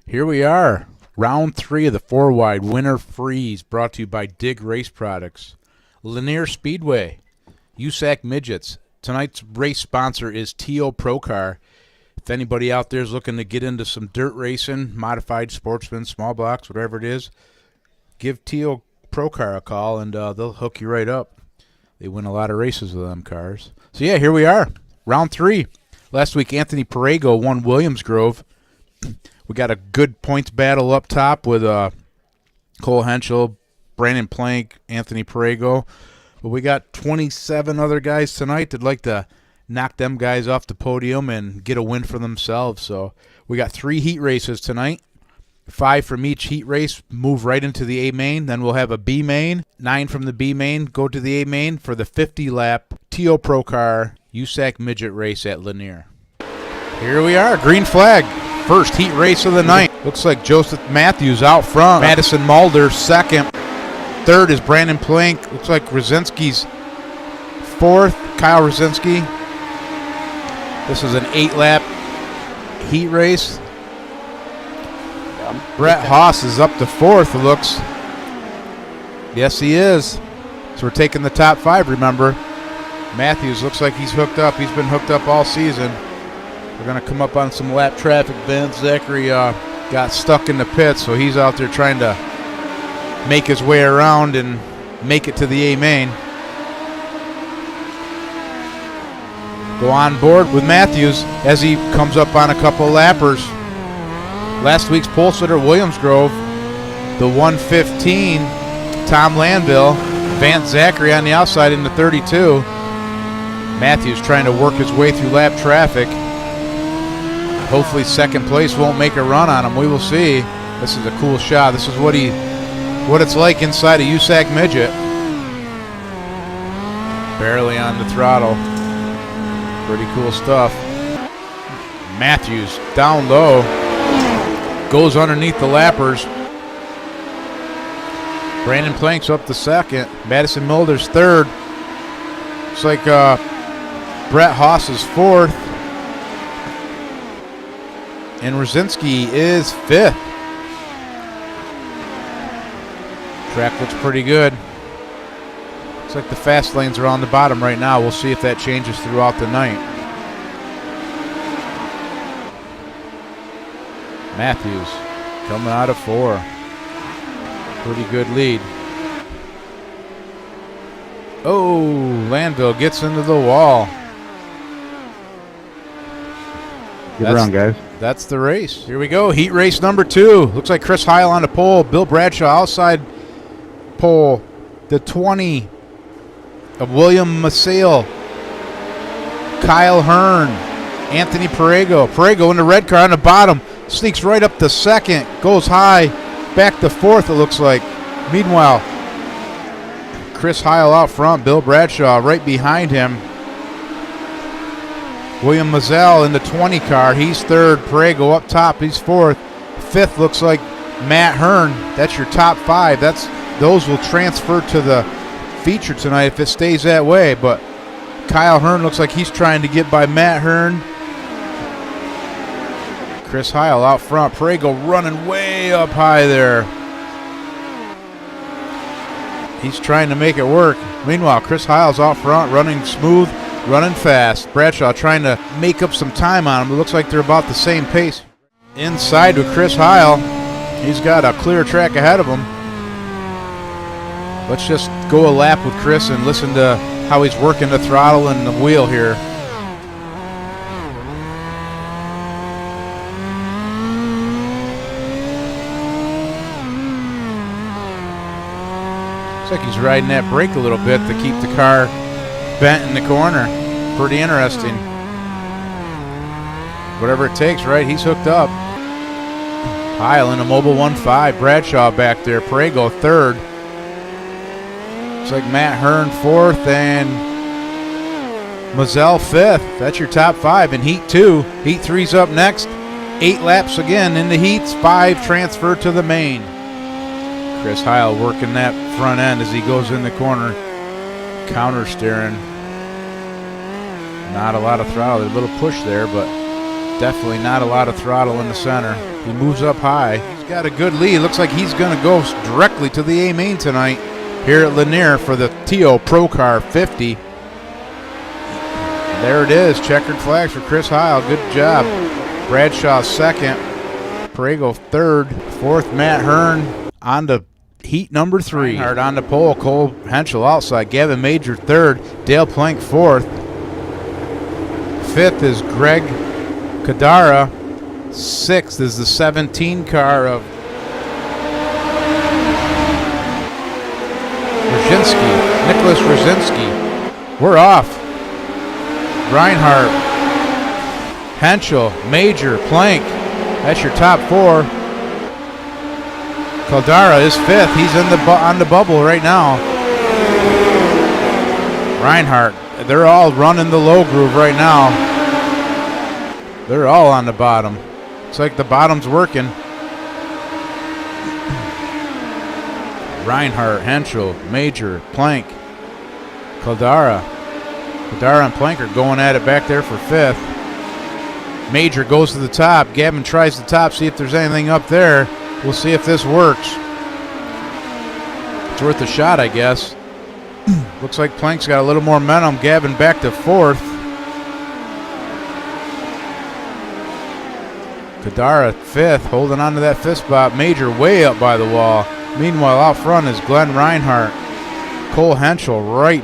Here we are, round 3 of the 4-wide WinterFreeze, brought to you by Dig Race Products. Lanier Speedway, USAC Midgets. Tonight's race sponsor is Teo Pro Car. If anybody out there is looking to get into some dirt racing, modified sportsman, small blocks, whatever it is, give Teo Pro Car a call and they'll hook you right up. They win a lot of races with them cars. So yeah, here we are, round 3. Last week, Anthony Perego won Williams Grove. We got a good points battle up top with Cole Henschel, Brandon Plank, Anthony Perego. But we got 27 other guys tonight that'd like to knock them guys off the podium and get a win for themselves. So we got 3 heat races tonight. 5 from each heat race move right into the A main. Then we'll have a B main. 9 from the B main go to the A main for the 50-lap Teo Pro Car USAC Midget race at Lanier. Here we are, green flag. First heat race of the night. Looks like Joseph Matthews out front. Madison Mulder second. Third is Brandon Plank. Looks like Rosinski's fourth. Kyle Rosinski. This is an 8-lap heat race. Brett Haas is up to 4th, it looks. Yes, he is. So we're taking the top 5, remember. Matthews looks like he's hooked up. He's been hooked up all season. We're going to come up on some lap traffic. Ben Zachary got stuck in the pit, so he's out there trying to make his way around and make it to the A main. Go on board with Matthews as he comes up on a couple lappers. Last week's pole sitter, Williams Grove, the 115, Tom Lanville, Vance Zachary on the outside in the 32. Matthews trying to work his way through lap traffic. Hopefully second place won't make a run on him. We will see. This is a cool shot. This is what it's like inside a USAC midget. Barely on the throttle. Pretty cool stuff. Matthews down low. Goes underneath the lappers. Brandon Plank's up to second. Madison Mulder's third. Looks like Brett Haas is 4th. And Rosinski is 5th. Track looks pretty good. Looks like the fast lanes are on the bottom right now. We'll see if that changes throughout the night. Matthews coming out of 4. Pretty good lead. Oh, Landville gets into the wall. Get around, guys. That's the race. Here we go. Heat race number 2. Looks like Chris Heil on the pole. Bill Bradshaw outside pole. The 20 of William Maciel. Kyle Hearn. Anthony Perego. Perego in the red car on the bottom. Sneaks right up to second. Goes high. Back to 4th, it looks like. Meanwhile, Chris Heil out front. Bill Bradshaw right behind him. William Mazel in the 20 car. He's 3rd. Perego up top. He's 4th. 5th looks like Matt Hearn. That's your top 5. Those will transfer to the feature tonight if it stays that way. But Kyle Hearn looks like he's trying to get by Matt Hearn. Chris Heil out front. Perego running way up high there. He's trying to make it work. Meanwhile, Chris Heil's out front, running smooth, running fast. Bradshaw trying to make up some time on him. It looks like they're about the same pace. Inside with Chris Heil. He's got a clear track ahead of him. Let's just go a lap with Chris and listen to how he's working the throttle and the wheel here. Looks like he's riding that brake a little bit to keep the car bent in the corner. Pretty interesting. Whatever it takes, right? He's hooked up. Heil in a mobile 1.5. Bradshaw back there. Perego 3rd. Looks like Matt Hearn 4th and Mazel 5th. That's your top 5 in Heat 2. Heat 3's up next. 8 laps again in the heats. 5 transfer to the main. Chris Heil working that front end as he goes in the corner. Counter steering. Not a lot of throttle. A little push there, but Definitely not a lot of throttle in the center. He moves up high. He's got a good lead. Looks like he's going to go directly to the A main tonight here at Lanier for the Teo Pro Car 50. There it is. Checkered flags for Chris Heil. Good job. Bradshaw second. Parego third. Fourth, Matt Hearn on to heat number 3. Hard on the pole. Cole Henschel outside. Gavin Major third. Dale Plank fourth. Fifth is Greg Kadara. Sixth is the 17 car of Nicholas Rzazinski. We're off. Reinhardt, Henschel, Major, Plank. That's your top 4. Caldara is 5th. He's on the bubble right now. Reinhardt. They're all running the low groove right now. They're all on the bottom. It's like the bottom's working. Reinhardt, Henschel, Major, Plank, Caldara. Caldara and Plank are going at it back there for 5th. Major goes to the top. Gavin tries the top, see if there's anything up there. We'll see if this works. It's worth a shot, I guess. Looks like Plank's got a little more momentum. Gavin back to 4th. Kadara 5th, holding on to that 5th spot. Major way up by the wall. Meanwhile, out front is Glenn Reinhardt. Cole Henschel right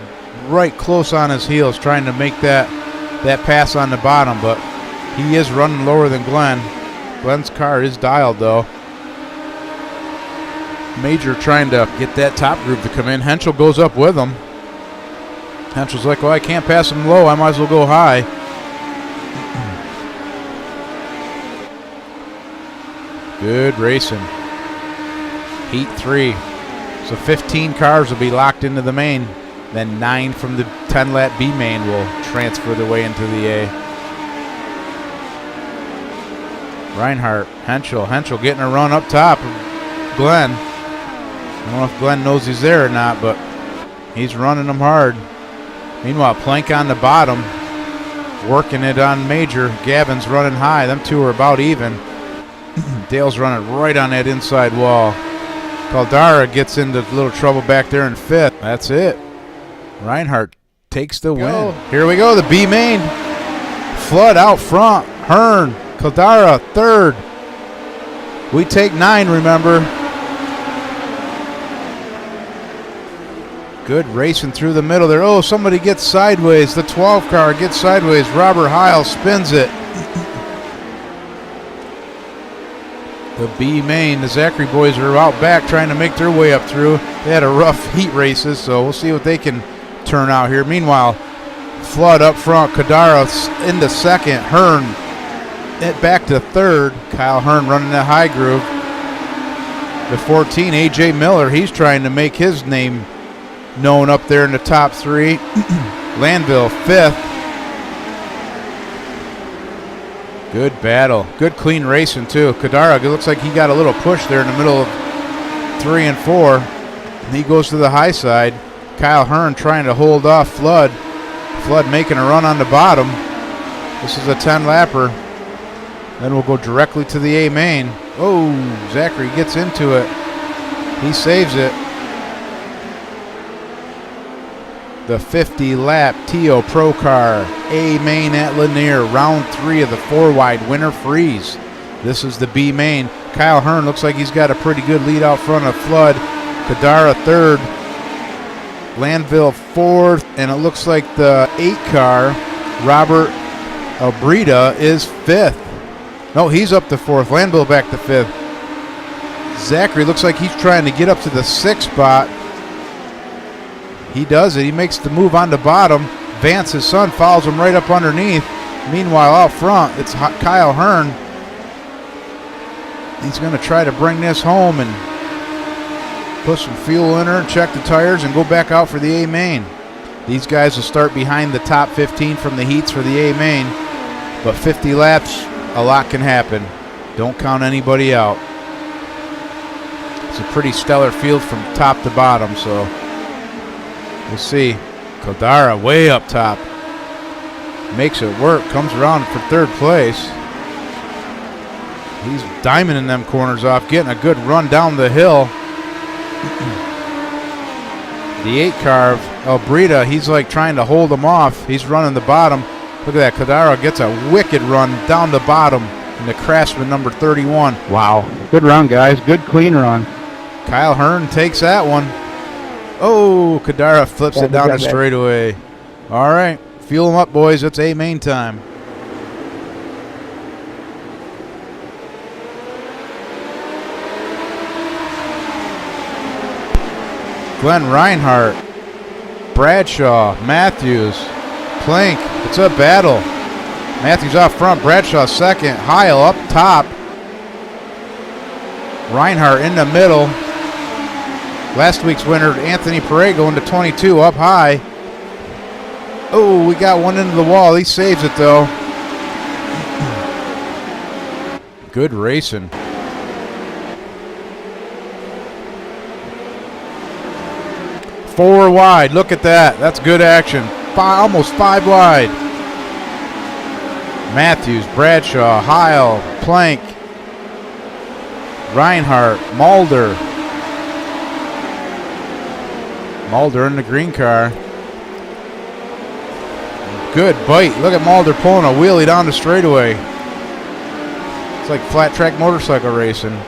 close on his heels, trying to make that pass on the bottom, but he is running lower than Glenn. Glenn's car is dialed, though. Major trying to get that top group to come in. Henschel goes up with him. Henschel's like, well, I can't pass him low. I might as well go high. Good racing. Heat 3. So 15 cars will be locked into the main. Then 9 from the 10-lap B main will transfer their way into the A. Reinhardt, Henschel getting a run up top of Glenn. I don't know if Glenn knows he's there or not, but he's running them hard. Meanwhile, Plank on the bottom, working it on Major. Gavin's running high. Them two are about even. Dale's running right on that inside wall. Caldara gets into a little trouble back there in 5th. That's it. Reinhardt takes the win. Here we go, the B main. Flood out front. Hearn, Caldara 3rd. We take 9, remember. Good racing through the middle there. Oh, somebody gets sideways. The 12 car gets sideways. Robert Heil spins it. The B main, the Zachary boys are out back trying to make their way up through. They had a rough heat races, so we'll see what they can turn out here. Meanwhile, Flood up front. Kadara into 2nd. Hearn back to 3rd. Kyle Hearn running that high groove. The 14, A.J. Miller, he's trying to make his name known up there in the top 3. Landville 5th. Good battle. Good clean racing too. Kadara, it looks like he got a little push there in the middle of 3 and 4. And he goes to the high side. Kyle Hearn trying to hold off Flood. Flood making a run on the bottom. This is a 10-lapper. Then we'll go directly to the A main. Oh, Zachary gets into it. He saves it. The 50-lap Teo Pro Car A main at Lanier, round 3 of the 4-wide WinterFreeze. This is the B main. Kyle Hearn looks like he's got a pretty good lead out front of Flood. Kadara 3rd. Landville 4th, and it looks like the 8 car, Robert Albreda, is 5th. No, he's up to 4th. Landville back to 5th. Zachary looks like he's trying to get up to the 6th spot. He does it. He makes the move on the bottom. Vance, his son, follows him right up underneath. Meanwhile, out front, it's Kyle Hearn. He's going to try to bring this home and put some fuel in her and check the tires and go back out for the A main. These guys will start behind the top 15 from the heats for the A main. But 50 laps, a lot can happen. Don't count anybody out. It's a pretty stellar field from top to bottom, so we'll see. Caldara way up top. Makes it work. Comes around for 3rd place. He's diamonding them corners off, getting a good run down the hill. The 8 car of Albrita, he's like trying to hold him off. He's running the bottom. Look at that. Cadaro gets a wicked run down the bottom in the Craftsman number 31. Wow. Good run, guys. Good, clean run. Kyle Hearn takes that one. Oh, Cadaro flips it down the straightaway. All right. Fuel them up, boys. It's A main time. Glenn Reinhardt, Bradshaw, Matthews, Plank. It's a battle. Matthews out front, Bradshaw second, Heil up top. Reinhardt in the middle. Last week's winner, Anthony Perego, into 22, up high. Oh, we got one into the wall. He saves it, though. Good racing. Four wide. Look at that. That's good action. Almost 5 wide. Matthews, Bradshaw, Heil, Plank, Reinhardt, Mulder. Mulder in the green car. Good bite. Look at Mulder pulling a wheelie down the straightaway. It's like flat track motorcycle racing.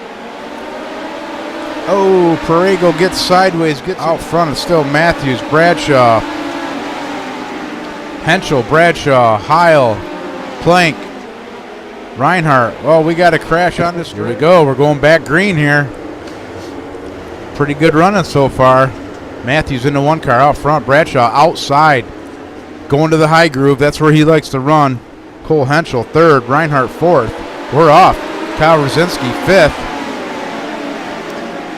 Oh, Perego gets sideways, gets out front. It's still Matthews, Bradshaw, Henschel, Bradshaw, Heil, Plank, Reinhardt. Well, we got a crash on this. Here we go. We're going back green here. Pretty good running so far. Matthews in the 1 car out front. Bradshaw outside, going to the high groove. That's where he likes to run. Cole Henschel 3rd, Reinhardt 4th. We're off. Kyle Rosinski 5th.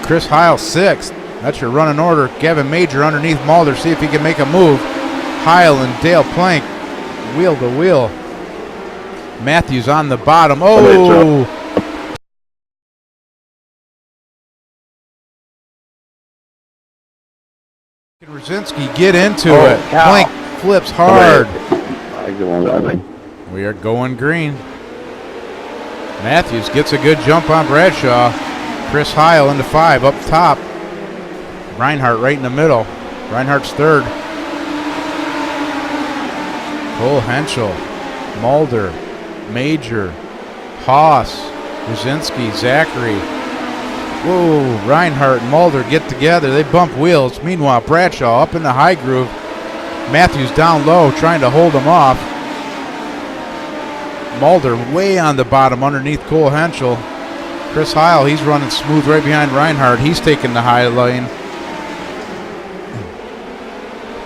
Chris Heil 6th. That's your running order. Gavin Major underneath Mulder. See if he can make a move. Heil and Dale Plank wheel to wheel. Matthews on the bottom. Oh! Rosinski get into it. Cow. Plank flips hard. Okay. We are going green. Matthews gets a good jump on Bradshaw. Chris Heil into 5 up top. Reinhardt right in the middle. Reinhardt's 3rd. Cole Henschel, Mulder, Major, Haas, Rosinski, Zachary. Whoa, Reinhardt and Mulder get together. They bump wheels. Meanwhile, Bradshaw up in the high groove. Matthews down low trying to hold him off. Mulder way on the bottom underneath Cole Henschel. Chris Heil, he's running smooth right behind Reinhardt. He's taking the high lane.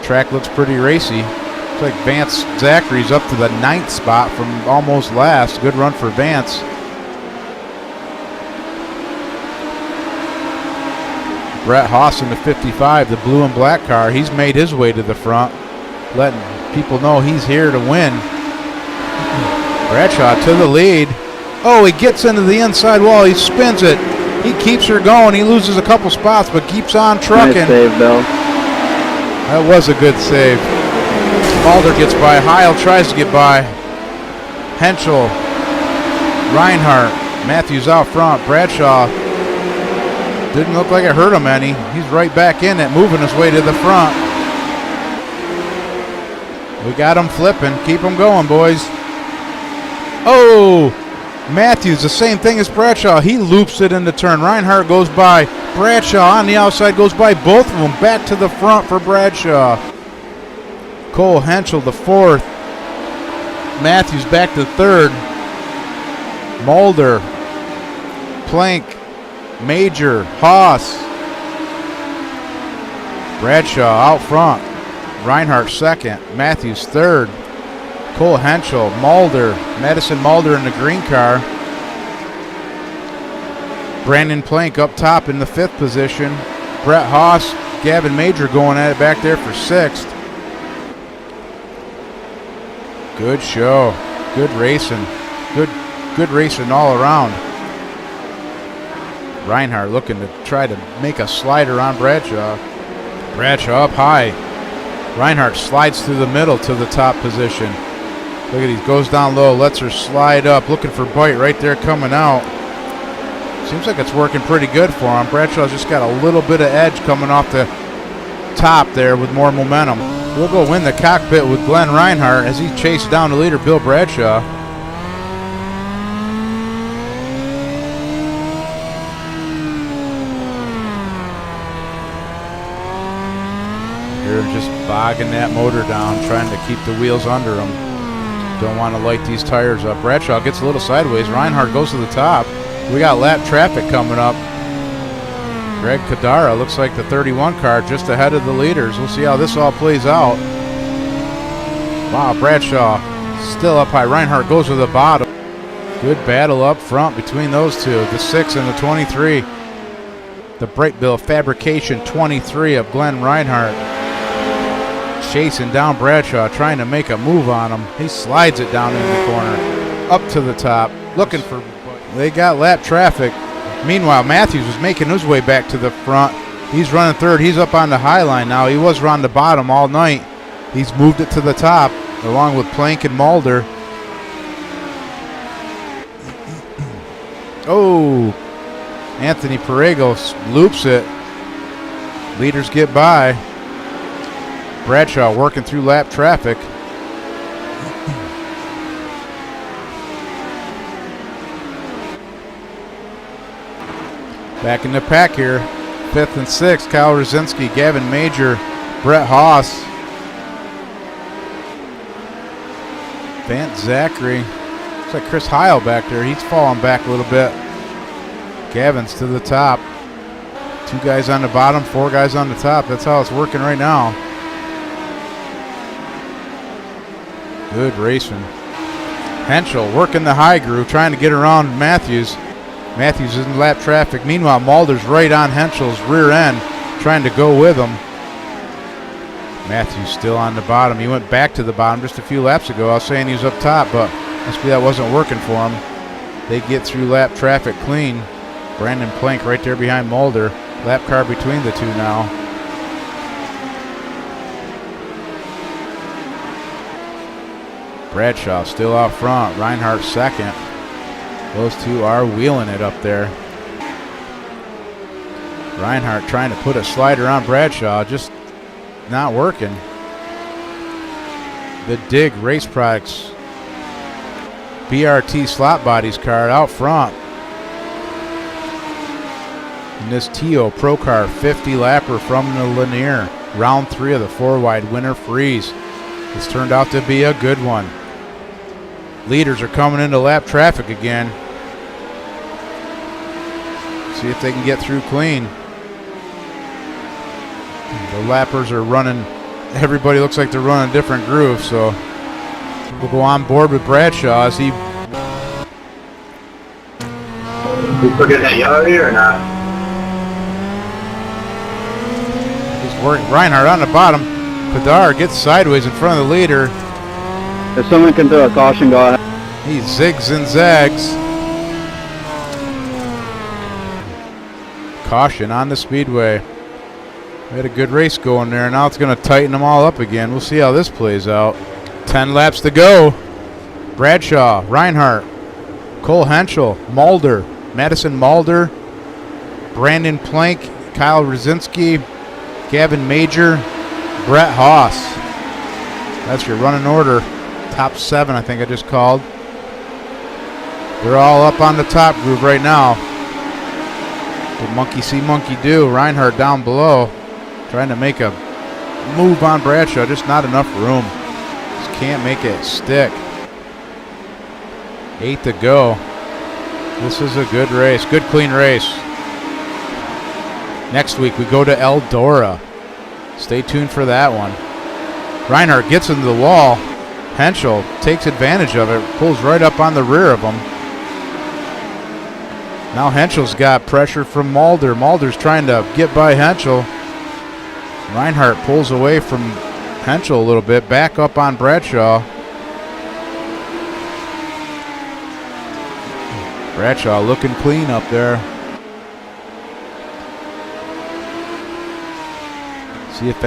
Track looks pretty racy. Looks like Vance Zachary's up to the 9th spot from almost last. Good run for Vance. Brett Haas in the 55, the blue and black car. He's made his way to the front, letting people know he's here to win. Bradshaw to the lead. Oh, he gets into the inside wall. He spins it. He keeps her going. He loses a couple spots, but keeps on trucking. Nice save, Bill. That was a good save. Mulder gets by. Heil tries to get by. Henschel, Reinhardt, Matthews out front. Bradshaw didn't look like it hurt him any. He's right back in it, moving his way to the front. We got him flipping. Keep him going, boys. Oh! Matthews, the same thing as Bradshaw. He loops it in the turn. Reinhardt goes by. Bradshaw on the outside goes by both of them. Back to the front for Bradshaw. Cole Henschel, the 4th. Matthews back to 3rd. Mulder. Plank. Major. Haas. Bradshaw out front. Reinhardt 2nd. Matthews 3rd. Cole Henschel, Mulder, Madison Mulder in the green car. Brandon Plank up top in the 5th position. Brett Haas, Gavin Major going at it back there for 6th. Good show. Good racing. Good racing all around. Reinhardt looking to try to make a slider on Bradshaw. Bradshaw up high. Reinhardt slides through the middle to the top position. Look at he goes down low, lets her slide up, looking for bite right there coming out. Seems like it's working pretty good for him. Bradshaw's just got a little bit of edge coming off the top there with more momentum. We'll go win the cockpit with Glenn Reinhardt as he chases down the leader, Bill Bradshaw. They're just bogging that motor down, trying to keep the wheels under them. Don't want to light these tires up. Bradshaw gets a little sideways. Reinhardt goes to the top. We got lap traffic coming up. Greg Kadara looks like the 31 car just ahead of the leaders. We'll see how this all plays out. Wow, Bradshaw still up high. Reinhardt goes to the bottom. Good battle up front between those two, the 6 and the 23. The Brightbill Fabrication 23 of Glenn Reinhardt chasing down Bradshaw, trying to make a move on him. He slides it down in the corner, up to the top, looking for... They got lap traffic. Meanwhile, Matthews was making his way back to the front. He's running third. He's up on the high line now. He was around the bottom all night. He's moved it to the top, along with Plank and Mulder. Oh, Anthony Perego loops it. Leaders get by. Bradshaw working through lap traffic. Back in the pack here. 5th and 6th, Kyle Rosinski, Gavin Major, Brett Haas. Vance Zachary. Looks like Chris Heil back there. He's falling back a little bit. Gavin's to the top. 2 guys on the bottom, 4 guys on the top. That's how it's working right now. Good racing. Henschel working the high groove, trying to get around Matthews. Matthews is in lap traffic. Meanwhile, Mulder's right on Henschel's rear end, trying to go with him. Matthews still on the bottom. He went back to the bottom just a few laps ago. I was saying he was up top, but must be that wasn't working for him. They get through lap traffic clean. Brandon Plank right there behind Mulder. Lap car between the two now. Bradshaw still out front. Reinhardt second. Those two are wheeling it up there. Reinhardt trying to put a slider on Bradshaw, just not working. The Dig Race Products BRT slot bodies card out front. And this Teo Pro Car 50 lapper from the Lanier. Round 3 of the 4-wide WinterFreeze. This turned out to be a good one. Leaders are coming into lap traffic again. See if they can get through clean. The lappers are running. Everybody looks like they're running a different groove, so we'll go on board with Bradshaw as he... You forget that yellow here or not? He's working. Reinhardt on the bottom. Padar gets sideways in front of the leader. If someone can throw a caution, go ahead. He zigs and zags. Caution on the speedway. We had a good race going there. Now it's going to tighten them all up again. We'll see how this plays out. 10 laps to go. Bradshaw, Reinhardt, Cole Henschel, Mulder, Madison Mulder, Brandon Plank, Kyle Rosinski, Gavin Major, Brett Haas. That's your running order. Top 7, I think I just called. They're all up on the top groove right now. The monkey see, monkey do. Reinhardt down below, trying to make a move on Bradshaw. Just not enough room. Just can't make it stick. 8 to go. This is a good race. Good, clean race. Next week we go to Eldora. Stay tuned for that one. Reinhardt gets into the wall. Henschel takes advantage of it. Pulls right up on the rear of him. Now Henschel's got pressure from Mulder. Mulder's trying to get by Henschel. Reinhardt pulls away from Henschel a little bit. Back up on Bradshaw. Bradshaw looking clean up there. See if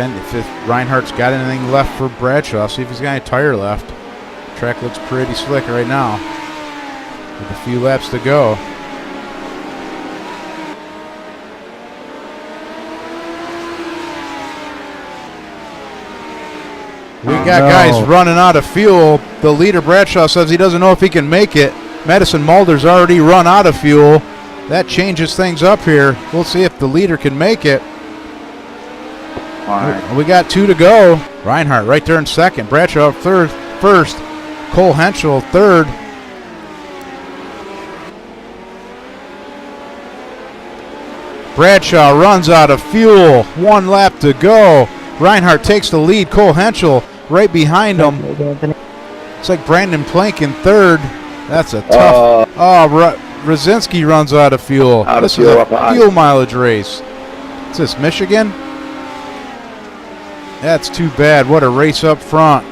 Reinhardt's got anything left for Bradshaw. See if he's got any tire left. Track looks pretty slick right now with a few laps to go. We got guys running out of fuel. The leader, Bradshaw, says he doesn't know if he can make it. Madison Mulder's already run out of fuel. That changes things up here. We'll see if the leader can make it. All right. We got 2 to go. Reinhardt right there in second. Bradshaw first. Cole Henschel third. Bradshaw runs out of fuel. 1 lap to go. Reinhardt takes the lead. Cole Henschel right behind him. It's like Brandon Plank in third. That's a tough. Rosinski runs out of fuel. This is a fuel mileage race. Is this Michigan? That's too bad. What a race up front.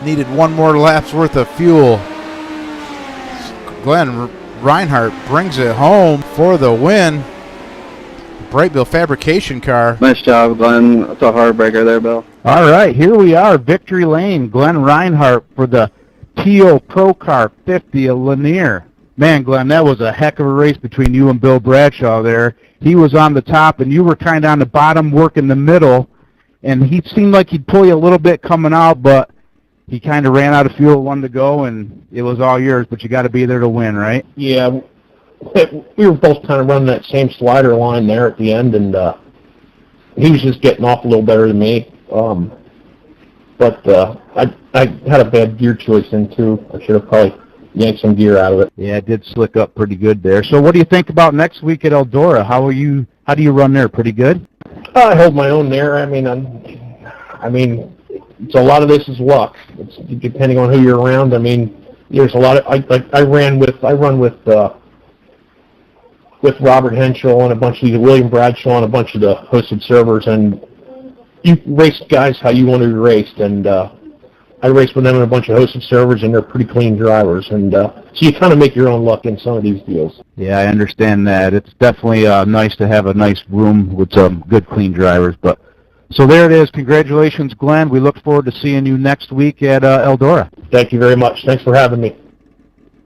Needed 1 more lap's worth of fuel. Glenn Reinhardt brings it home for the win. Brightville Fabrication car. Nice job, Glenn. That's a heartbreaker there, Bill. All right, here we are, victory lane. Glenn Reinhardt for the Teo Pro Car 50 of Lanier. Man, Glenn, that was a heck of a race between you and Bill Bradshaw there. He was on the top, and you were kind of on the bottom, working the middle. And he seemed like he'd pull you a little bit coming out, but he kind of ran out of fuel, 1 to go, and it was all yours. But you got to be there to win, right? Yeah, we were both kind of running that same slider line there at the end, and he was just getting off a little better than me. But I had a bad gear choice in too. I should have probably yanked some gear out of it. Yeah, it did slick up pretty good there. So what do you think about next week at Eldora? How do you run there? Pretty good? I hold my own there. I mean, so a lot of this is luck. It's depending on who you're around. I mean, there's a lot of I run with Robert Henschel and a bunch of William Bradshaw and a bunch of the hosted servers, and you race guys how you want to be raced, and I race with them and a bunch of hosted servers, and they're pretty clean drivers, and so you kind of make your own luck in some of these deals. Yeah, I understand that. It's definitely nice to have a nice room with some good, clean drivers. But so there it is. Congratulations, Glenn. We look forward to seeing you next week at Eldora. Thank you very much. Thanks for having me.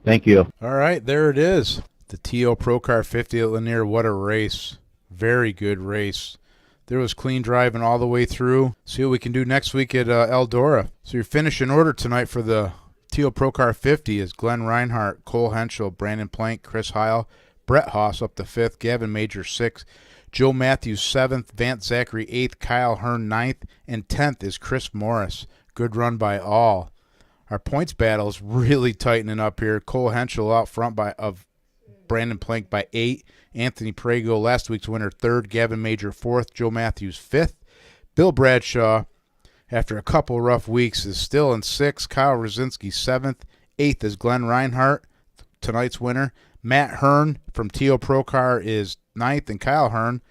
Thank you. All right, there it is. The Teo Pro Car 50 at Lanier. What a race. Very good race. There was clean driving all the way through. See what we can do next week at Eldora. So your finish in order tonight for the Teo Pro Car 50 is Glenn Reinhardt, Cole Henschel, Brandon Plank, Chris Heil, Brett Haas up to 5th, Gavin Major 6th, Joe Matthews 7th, Vance Zachary 8th, Kyle Hearn 9th, and 10th is Chris Morris. Good run by all. Our points battle is really tightening up here. Cole Henschel out front of Brandon Plank by 8. Anthony Prego, last week's winner, 3rd. Gavin Major 4th. Joe Matthews 5th. Bill Bradshaw, after a couple rough weeks, is still in 6th. Kyle Rosinski 7th. 8th is Glenn Reinhardt, tonight's winner. Matt Hearn from Teo Pro Car is 9th, and Kyle Hearn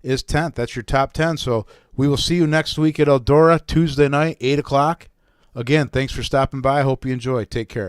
is 10th. That's your top 10. So we will see you next week at Eldora, Tuesday night, 8 o'clock. Again, thanks for stopping by. I hope you enjoy. Take care.